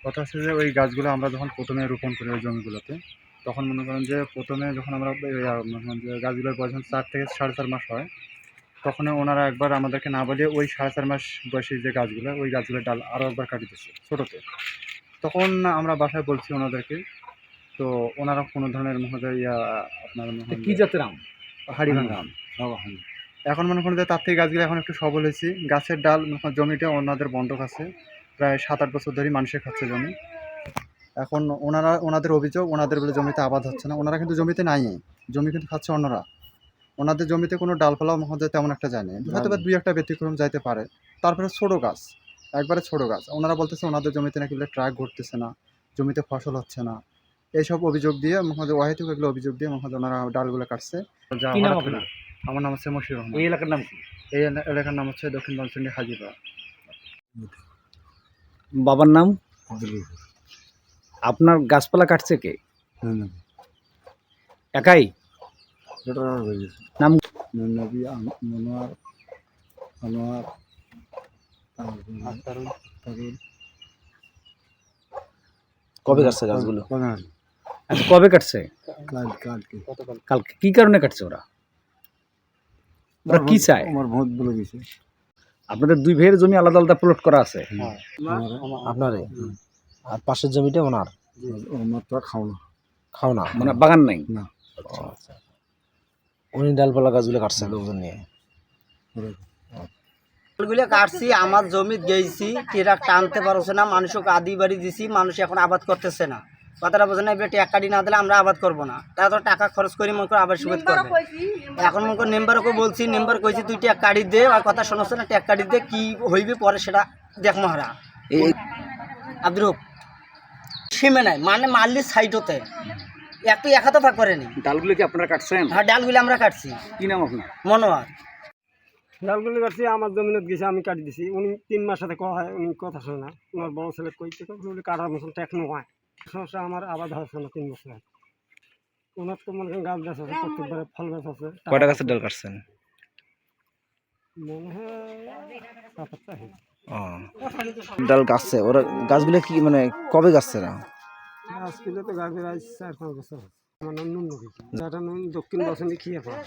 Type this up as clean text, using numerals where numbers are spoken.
কথা হচ্ছে যে ওই গাছগুলো আমরা যখন প্রথমে রোপণ করি ওই জমিগুলোতে, তখন মনে করেন যে প্রথমে যখন আমরা মনে করেন যে গাছগুলোর বয়স 4 থেকে 4.5 মাস হয়, তখন ওনারা একবার আমাদেরকে না বলিয়ে ওই 4.5 মাস বয়সী যে গাছগুলো, ওই গাছগুলোর ডাল আরও একবার কাটিয়ে দিচ্ছে ছোটোতে। তখন আমরা বাসায় বলছি ওনাদেরকে, তো ওনারা কোনো ধরনের মহোদয় আপনার কি জাতের আম? হাড়িভাঙা আম। এখন মনে করেন যে তার থেকে গাছগুলো এখন একটু সবল হয়েছি। গাছের ডাল মনে করেন জমিটা ওনাদের বন্ধক আছে, প্রায় 7-8 বছর ধরেই মানুষের খাচ্ছে জমি। এখন ওনাদের অভিযোগ ওনাদের বলে জমিতে আবাদ হচ্ছে না। ওনারা কিন্তু জমিতে নাই, জমি কিন্তু খাচ্ছে অন্যরা। ওনাদের জমিতে কোনো ডালপালা মহোদয় তেমন একটা যায়নি, হয়তো বা 2-1টা ব্যতিক্রম যাইতে পারে। তারপরে ছোটো গাছ, একবারে ছোটো গাছ। ওনারা বলতেছে ওনাদের জমিতে নাকি বলে ট্রাক ঘুরতেছে না, জমিতে ফসল হচ্ছে না। এইসব অভিযোগ দিয়ে মহোদয় অহেতুক এগুলো অভিযোগ দিয়ে মহোদয় ওনারা ডালগুলো কাটছে। কি নাম আপনার? আমার নাম হচ্ছে মশিউর রহমান। এই এলাকার নাম কি? এই এলাকার নাম হচ্ছে দক্ষিণ বনচন্ডী হাজিপাড়া। বাবার নাম? আপনার গাছপালা কাটছে কে? একাই? নাম? কবে কাটছে গাছগুলো? আচ্ছা, কবে কাটছে? কালকে। কি কারণে কাটছে ওরা? ওরা কি চায়? আপনাদের দুই ভাইয়ের জমি আলাদা আলাদা প্লট করা আছে? আপনারই? আর পাশের জমিটা ওনার? খাও না মানে বাগান নাই? আচ্ছা, উনি ডালপালা গাছগুলো কাটছে লোকজন নিয়ে? ডালগুলো কাটছি, আমার জমি গেছি, ট্রাক টানতে পারছে না, মানুষকে আদি বাড়ি দিছি, মানুষ এখন আবাদ করতেছে না। কথাটা বোঝে না, এবার টাকা না দিলে আমরা আবাদ করবো না। তারা তো টাকা খরচ করে মনে করে আবার সুবিধা করবে। এখন মনে করে মেম্বারকে বলছি, মেম্বার কইছি তুই ট্যাক কাটি দে, আর কথা শোনাচ্ছে না, ট্যাক কাটি দে, কি হইবে পরে সেটা দেখ মহারা। আব্দুর সীমে নাই, মানে মারলি সাইডতে একটু এক হাতে ভাগ করেনি। ডালগুলো কি আপনারা কাটছেন? হ্যাঁ, ডালগুলো আমরা কাটছি। কি নাম আপনার? মনোয়ার। ডালগুলি কাটছি, আমার জমিনত গেছে, আমি কাটি দিছি। উনি 3 মাস সাথে কয় হয়, উনি কথা শোনে না। ওনার বড় ছেলে কইতে কাটার মতন টেকনো হয়। সমস্যা আমার আবাদ হচ্ছে না 3 বছর। ওনার তো মনে করেন গাছ গাছ আছে, প্রত্যেকবারে ফল গাছ আছে। কয়টা গাছের ডাল কাটছেন? মনে হয় 7-8টা। ডাল গাছছে ওরা। গাছগুলো কি মানে কবে গাছছে না? গাছগুলো তো গাছের 4-5 বছর। আমার নাম নুন নদী, যেটা নুন দক্ষিণ বসন্তি খেয়ে পাওয়া।